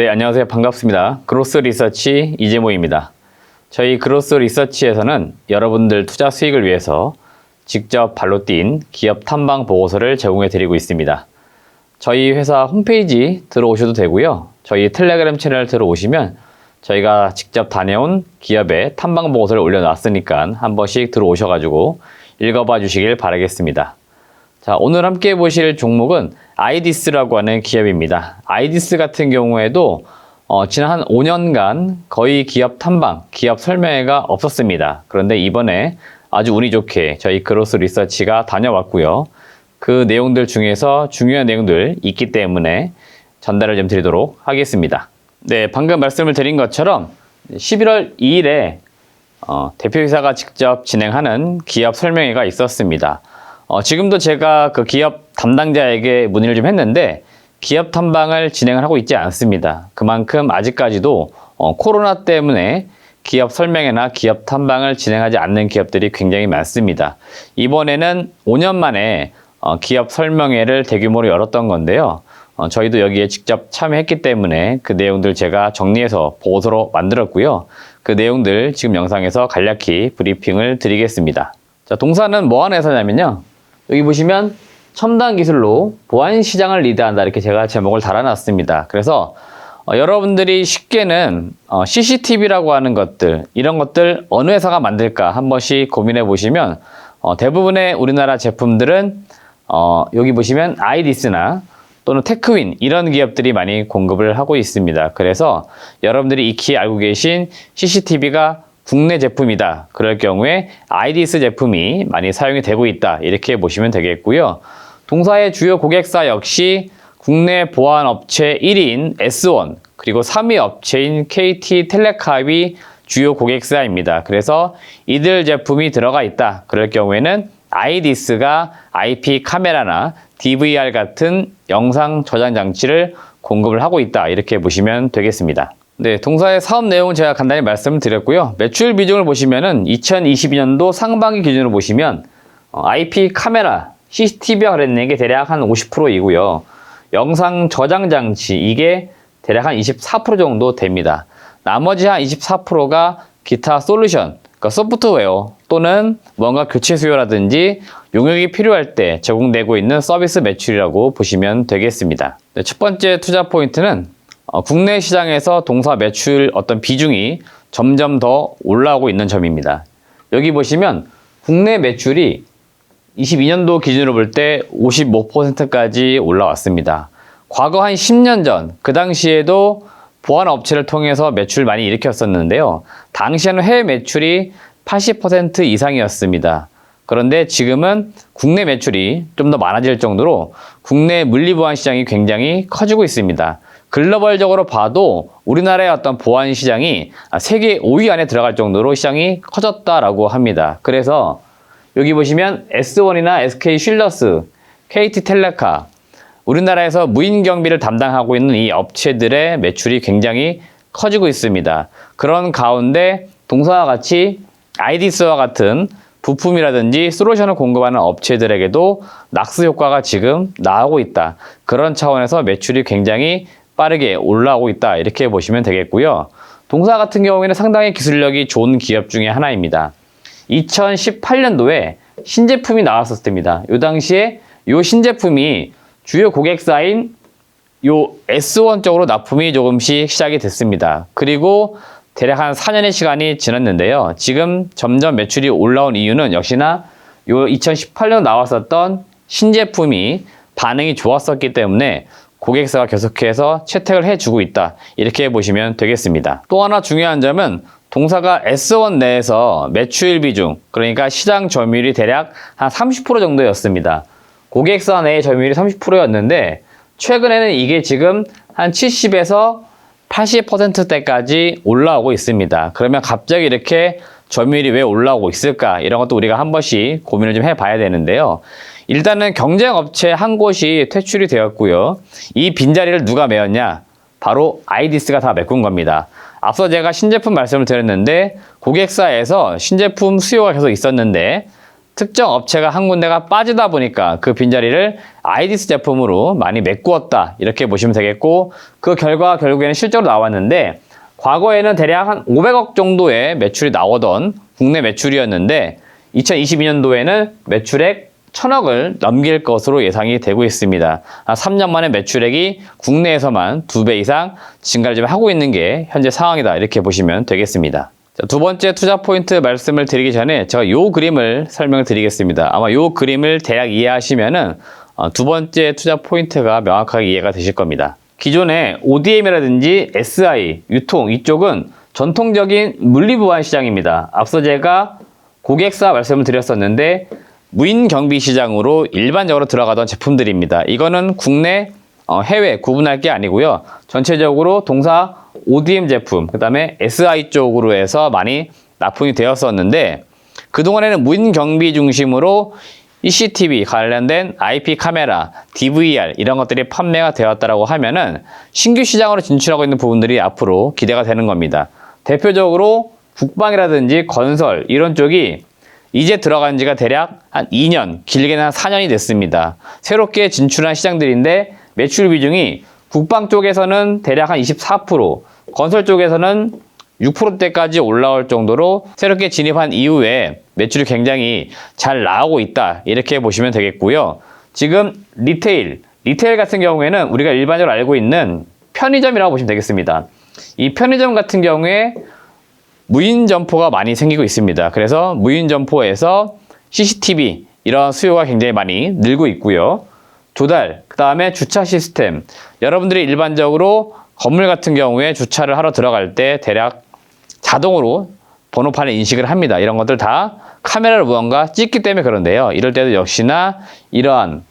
네, 안녕하세요. 반갑습니다. 그로스 리서치 이재모입니다. 저희 그로스 리서치에서는 여러분들 투자 수익을 위해서 직접 발로 뛴 기업 탐방 보고서를 제공해 드리고 있습니다. 저희 회사 홈페이지 들어오셔도 되고요. 저희 텔레그램 채널 들어오시면 저희가 직접 다녀온 기업의 탐방 보고서를 올려놨으니까 한 번씩 들어오셔가지고 읽어봐 주시길 바라겠습니다. 자, 오늘 함께 보실 종목은 아이디스라고 하는 기업입니다. 아이디스 같은 경우에도 지난 한 5년간 거의 기업 탐방, 기업 설명회가 없었습니다. 그런데 이번에 아주 운이 좋게 저희 그로스 리서치가 다녀왔고요. 그 내용들 중에서 중요한 내용들 있기 때문에 전달을 좀 드리도록 하겠습니다. 네, 방금 말씀을 드린 것처럼 11월 2일에 대표이사가 직접 진행하는 기업 설명회가 있었습니다. 지금도 제가 그 기업 담당자에게 문의를 좀 했는데 기업 탐방을 진행을 하고 있지 않습니다. 그만큼 아직까지도 코로나 때문에 기업 설명회나 기업 탐방을 진행하지 않는 기업들이 굉장히 많습니다. 이번에는 5년 만에 기업 설명회를 대규모로 열었던 건데요. 저희도 여기에 직접 참여했기 때문에 그 내용들 제가 정리해서 보고서로 만들었고요. 그 내용들 지금 영상에서 간략히 브리핑을 드리겠습니다. 자, 동사는 뭐 하는 회사냐면요. 여기 보시면 첨단 기술로 보안 시장을 리드한다, 이렇게 제가 제목을 달아놨습니다. 그래서 여러분들이 쉽게는 CCTV라고 하는 것들, 이런 것들 어느 회사가 만들까 한 번씩 고민해 보시면 대부분의 우리나라 제품들은 여기 보시면 아이디스나 또는 테크윈, 이런 기업들이 많이 공급을 하고 있습니다. 그래서 여러분들이 익히 알고 계신 CCTV가 국내 제품이다, 그럴 경우에 아이디스 제품이 많이 사용이 되고 있다, 이렇게 보시면 되겠고요. 동사의 주요 고객사 역시 국내 보안 업체 1위인 S1 그리고 3위 업체인 KT텔레캅이 주요 고객사입니다. 그래서 이들 제품이 들어가 있다, 그럴 경우에는 아이디스가 IP 카메라나 DVR 같은 영상 저장 장치를 공급을 하고 있다, 이렇게 보시면 되겠습니다. 네, 동사의 사업 내용은 제가 간단히 말씀을 드렸고요. 매출 비중을 보시면은 2022년도 상반기 기준으로 보시면 IP 카메라, CCTV와 관련된 게 대략 한 50%이고요. 영상 저장 장치, 이게 대략 한 24% 정도 됩니다. 나머지 한 24%가 기타 솔루션, 그러니까 소프트웨어 또는 뭔가 교체 수요라든지 용역이 필요할 때 제공되고 있는 서비스 매출이라고 보시면 되겠습니다. 네, 첫 번째 투자 포인트는 국내 시장에서 동사 매출 어떤 비중이 점점 더 올라오고 있는 점입니다. 여기 보시면 국내 매출이 22년도 기준으로 볼 때 55%까지 올라왔습니다. 과거 한 10년 전, 그 당시에도 보안 업체를 통해서 매출 많이 일으켰었는데요. 당시에는 해외 매출이 80% 이상이었습니다. 그런데 지금은 국내 매출이 좀 더 많아질 정도로 국내 물리보안 시장이 굉장히 커지고 있습니다. 글로벌적으로 봐도 우리나라의 어떤 보안 시장이 세계 5위 안에 들어갈 정도로 시장이 커졌다라고 합니다. 그래서 여기 보시면 S1이나 SK쉴더스, KT텔레캅, 우리나라에서 무인 경비를 담당하고 있는 이 업체들의 매출이 굉장히 커지고 있습니다. 그런 가운데 동사와 같이 아이디스와 같은 부품이라든지 솔루션을 공급하는 업체들에게도 낙스 효과가 지금 나오고 있다. 그런 차원에서 매출이 굉장히 빠르게 올라오고 있다, 이렇게 보시면 되겠고요. 동사 같은 경우에는 상당히 기술력이 좋은 기업 중에 하나입니다. 2018년도에 신제품이 나왔었을 때입니다. 이 당시에 이 신제품이 주요 고객사인 요 S1 쪽으로 납품이 조금씩 시작이 됐습니다. 그리고 대략 한 4년의 시간이 지났는데요. 지금 점점 매출이 올라온 이유는 역시나 요 2018년 나왔었던 신제품이 반응이 좋았었기 때문에 고객사가 계속해서 채택을 해주고 있다, 이렇게 보시면 되겠습니다. 또 하나 중요한 점은 동사가 S1 내에서 매출 비중, 그러니까 시장 점유율이 대략 한 30% 정도였습니다. 고객사 내의 점유율이 30%였는데 최근에는 이게 지금 한 70에서 80%대까지 올라오고 있습니다. 그러면 갑자기 이렇게 점유율이 왜 올라오고 있을까? 이런 것도 우리가 한 번씩 고민을 좀 해봐야 되는데요. 일단은 경쟁 업체 한 곳이 퇴출이 되었고요. 이 빈자리를 누가 메웠냐? 바로 아이디스가 다 메꾼 겁니다. 앞서 제가 신제품 말씀을 드렸는데 고객사에서 신제품 수요가 계속 있었는데 특정 업체가 한 군데가 빠지다 보니까 그 빈자리를 아이디스 제품으로 많이 메꾸었다 이렇게 보시면 되겠고, 그 결과 결국에는 실적으로 나왔는데, 과거에는 대략 한 500억 정도의 매출이 나오던 국내 매출이었는데 2022년도에는 매출액 1000억을 넘길 것으로 예상이 되고 있습니다. 3년 만에 매출액이 국내에서만 2배 이상 증가를 좀 하고 있는 게 현재 상황이다 이렇게 보시면 되겠습니다. 자, 두 번째 투자 포인트 말씀을 드리기 전에 제가 이 그림을 설명을 드리겠습니다. 아마 이 그림을 대략 이해하시면은 두 번째 투자 포인트가 명확하게 이해가 되실 겁니다. 기존의 ODM이라든지 SI, 유통 이쪽은 전통적인 물리보안 시장입니다. 앞서 제가 고객사 말씀을 드렸었는데 무인 경비 시장으로 일반적으로 들어가던 제품들입니다. 이거는 국내, 해외 구분할 게 아니고요. 전체적으로 동사 ODM 제품, 그 다음에 SI 쪽으로 해서 많이 납품이 되었었는데, 그동안에는 무인 경비 중심으로 CCTV 관련된 IP 카메라, DVR 이런 것들이 판매가 되었다라고 하면은 신규 시장으로 진출하고 있는 부분들이 앞으로 기대가 되는 겁니다. 대표적으로 국방이라든지 건설 이런 쪽이 이제 들어간 지가 대략 한 2년, 길게는 한 4년이 됐습니다. 새롭게 진출한 시장들인데 매출 비중이 국방 쪽에서는 대략 한 24%, 건설 쪽에서는 6%대까지 올라올 정도로 새롭게 진입한 이후에 매출이 굉장히 잘 나오고 있다 이렇게 보시면 되겠고요. 지금 리테일 같은 경우에는 우리가 일반적으로 알고 있는 편의점이라고 보시면 되겠습니다. 이 편의점 같은 경우에 무인 점포가 많이 생기고 있습니다. 그래서 무인 점포에서 CCTV 이런 수요가 굉장히 많이 늘고 있고요. 조달, 그 다음에 주차 시스템. 여러분들이 일반적으로 건물 같은 경우에 주차를 하러 들어갈 때 대략 자동으로 번호판에 인식을 합니다. 이런 것들 다 카메라로 무언가 찍기 때문에 그런데요. 이럴 때도 역시나 이러한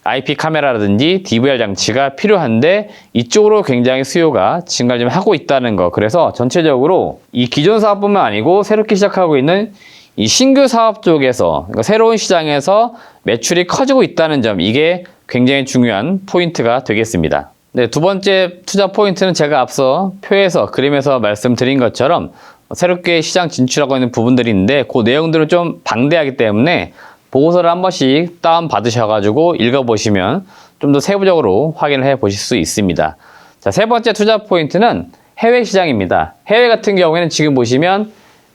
IP 카메라라든지 DVR 장치가 필요한데 이쪽으로 굉장히 수요가 증가를 좀 하고 있다는 거. 그래서 전체적으로 이 기존 사업뿐만 아니고 새롭게 시작하고 있는 이 신규 사업 쪽에서, 그러니까 새로운 시장에서 매출이 커지고 있다는 점, 이게 굉장히 중요한 포인트가 되겠습니다. 네, 두 번째 투자 포인트는 제가 앞서 표에서, 그림에서 말씀드린 것처럼 새롭게 시장 진출하고 있는 부분들인데 그 내용들은 좀 방대하기 때문에 보고서를 한 번씩 다운 받으셔가지고 읽어보시면 좀 더 세부적으로 확인을 해 보실 수 있습니다. 자, 세 번째 투자 포인트는 해외 시장입니다. 해외 같은 경우에는 지금 보시면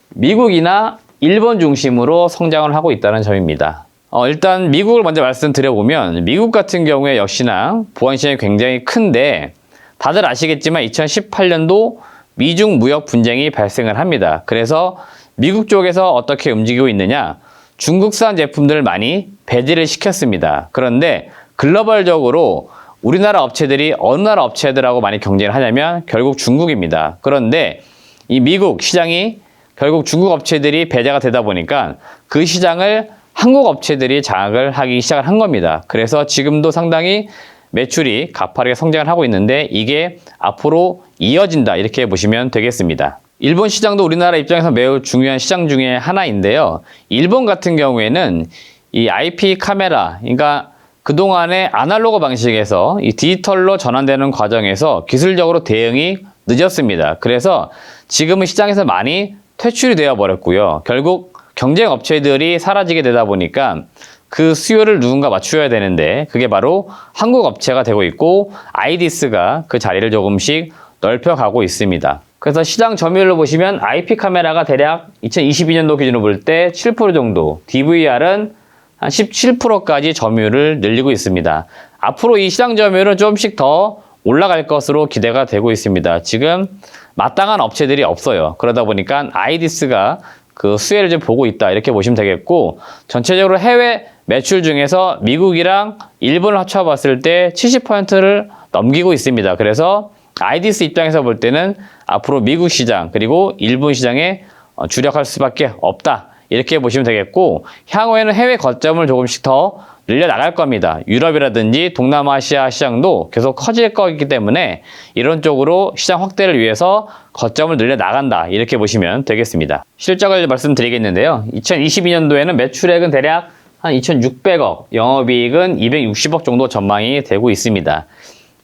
미국이나 일본 중심으로 성장을 하고 있다는 점입니다. 일단 미국을 먼저 말씀드려보면 미국 같은 경우에 역시나 보안 시장이 굉장히 큰데 다들 아시겠지만 2018년도 미중 무역 분쟁이 발생을 합니다. 그래서 미국 쪽에서 어떻게 움직이고 있느냐, 중국산 제품들을 많이 배제를 시켰습니다. 그런데 글로벌적으로 우리나라 업체들이 어느 나라 업체들하고 많이 경쟁을 하냐면 결국 중국입니다. 그런데 이 미국 시장이 결국 중국 업체들이 배제가 되다 보니까 그 시장을 한국 업체들이 장악을 하기 시작을 한 겁니다. 그래서 지금도 상당히 매출이 가파르게 성장을 하고 있는데 이게 앞으로 이어진다 이렇게 보시면 되겠습니다. 일본 시장도 우리나라 입장에서 매우 중요한 시장 중에 하나인데요. 일본 같은 경우에는 이 IP 카메라, 그러니까 그동안의 아날로그 방식에서 이 디지털로 전환되는 과정에서 기술적으로 대응이 늦었습니다. 그래서 지금은 시장에서 많이 퇴출이 되어 버렸고요. 결국 경쟁 업체들이 사라지게 되다 보니까 그 수요를 누군가 맞춰야 되는데 그게 바로 한국 업체가 되고 있고 아이디스가 그 자리를 조금씩 넓혀가고 있습니다. 그래서 시장 점유율로 보시면 IP 카메라가 대략 2022년도 기준으로 볼 때 7% 정도, DVR은 한 17%까지 점유율을 늘리고 있습니다. 앞으로 이 시장 점유율은 조금씩 더 올라갈 것으로 기대가 되고 있습니다. 지금 마땅한 업체들이 없어요. 그러다 보니까 아이디스가 그 수혜를 좀 보고 있다 이렇게 보시면 되겠고, 전체적으로 해외 매출 중에서 미국이랑 일본을 합쳐봤을 때 70%를 넘기고 있습니다. 그래서 아이디스 입장에서 볼 때는 앞으로 미국 시장 그리고 일본 시장에 주력할 수밖에 없다 이렇게 보시면 되겠고, 향후에는 해외 거점을 조금씩 더 늘려나갈 겁니다. 유럽이라든지 동남아시아 시장도 계속 커질 거기 때문에 이런 쪽으로 시장 확대를 위해서 거점을 늘려나간다 이렇게 보시면 되겠습니다. 실적을 말씀드리겠는데요. 2022년도에는 매출액은 대략 한 2,600억, 영업이익은 260억 정도 전망이 되고 있습니다.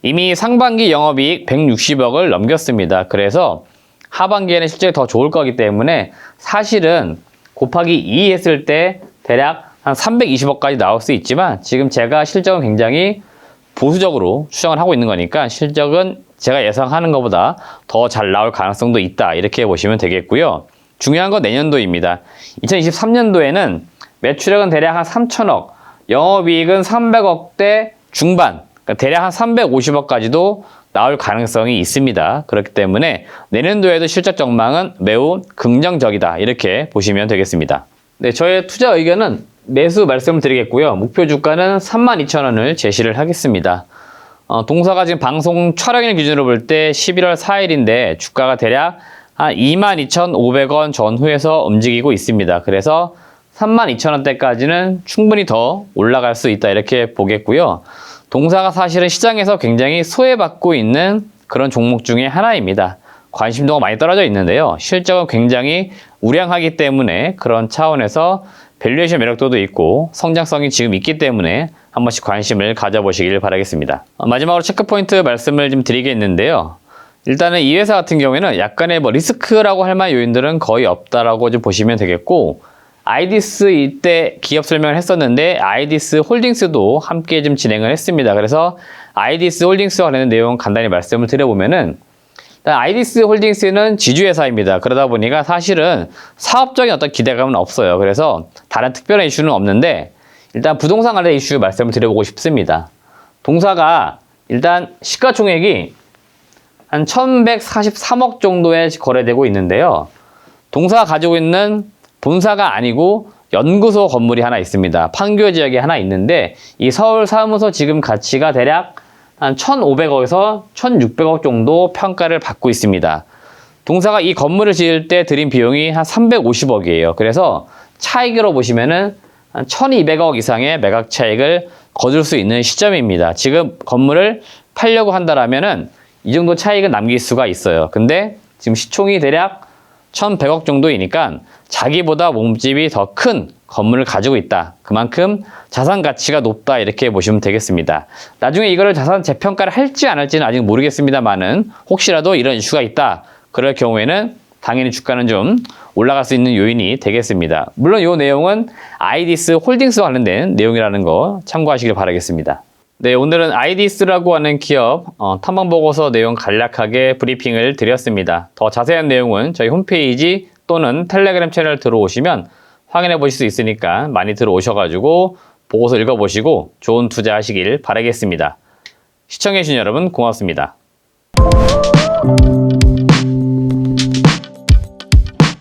이미 상반기 영업이익 160억을 넘겼습니다. 그래서 하반기에는 실적이 더 좋을 거기 때문에 사실은 곱하기 2 했을 때 대략 한 320억까지 나올 수 있지만 지금 제가 실적은 굉장히 보수적으로 추정을 하고 있는 거니까 실적은 제가 예상하는 것보다 더 잘 나올 가능성도 있다. 이렇게 보시면 되겠고요. 중요한 건 내년도입니다. 2023년도에는 매출액은 대략 한 3천억, 영업이익은 300억대 중반, 그러니까 대략 한 350억까지도 나올 가능성이 있습니다. 그렇기 때문에 내년도에도 실적 전망은 매우 긍정적이다. 이렇게 보시면 되겠습니다. 네, 저의 투자 의견은 매수 말씀을 드리겠고요. 목표 주가는 32,000원을 제시를 하겠습니다. 동사가 지금 방송 촬영일 기준으로 볼 때 11월 4일인데 주가가 대략 한 22,500원 전후에서 움직이고 있습니다. 그래서 32,000원대까지는 충분히 더 올라갈 수 있다 이렇게 보겠고요. 동사가 사실은 시장에서 굉장히 소외받고 있는 그런 종목 중에 하나입니다. 관심도가 많이 떨어져 있는데요. 실적은 굉장히 우량하기 때문에 그런 차원에서 밸류에이션 매력도도 있고 성장성이 지금 있기 때문에 한 번씩 관심을 가져보시길 바라겠습니다. 마지막으로 체크포인트 말씀을 좀 드리겠는데요. 일단은 이 회사 같은 경우에는 약간의 리스크라고 할 만한 요인들은 거의 없다라고 좀 보시면 되겠고, 아이디스 이때 기업 설명을 했었는데 아이디스 홀딩스도 함께 좀 진행을 했습니다. 그래서 아이디스 홀딩스와 관련된 내용 간단히 말씀을 드려보면은, 일단 아이디스 홀딩스는 지주회사입니다. 그러다 보니까 사실은 사업적인 어떤 기대감은 없어요. 그래서 다른 특별한 이슈는 없는데 일단 부동산 관련 이슈 말씀을 드려보고 싶습니다. 동사가 일단 시가총액이 한 1143억 정도에 거래되고 있는데요. 동사가 가지고 있는 본사가 아니고 연구소 건물이 하나 있습니다. 판교 지역에 하나 있는데 이 서울 사무소 지금 가치가 대략 한 1,500억에서 1,600억 정도 평가를 받고 있습니다. 동사가 이 건물을 지을 때 들인 비용이 한 350억이에요. 그래서 차익으로 보시면은 한 1,200억 이상의 매각 차익을 거둘 수 있는 시점입니다. 지금 건물을 팔려고 한다라면은 이 정도 차익은 남길 수가 있어요. 근데 지금 시총이 대략 1,100억 정도이니까 자기보다 몸집이 더 큰 건물을 가지고 있다. 그만큼 자산 가치가 높다 이렇게 보시면 되겠습니다. 나중에 이거를 자산 재평가를 할지 안 할지는 아직 모르겠습니다만은 혹시라도 이런 이슈가 있다. 그럴 경우에는 당연히 주가는 좀 올라갈 수 있는 요인이 되겠습니다. 물론 이 내용은 아이디스 홀딩스와 관련된 내용이라는 거 참고하시길 바라겠습니다. 네, 오늘은 아이디스라고 하는 기업 탐방보고서 내용 간략하게 브리핑을 드렸습니다. 더 자세한 내용은 저희 홈페이지 또는 텔레그램 채널 들어오시면 확인해 보실 수 있으니까 많이 들어오셔가지고 보고서 읽어보시고 좋은 투자하시길 바라겠습니다. 시청해주신 여러분 고맙습니다.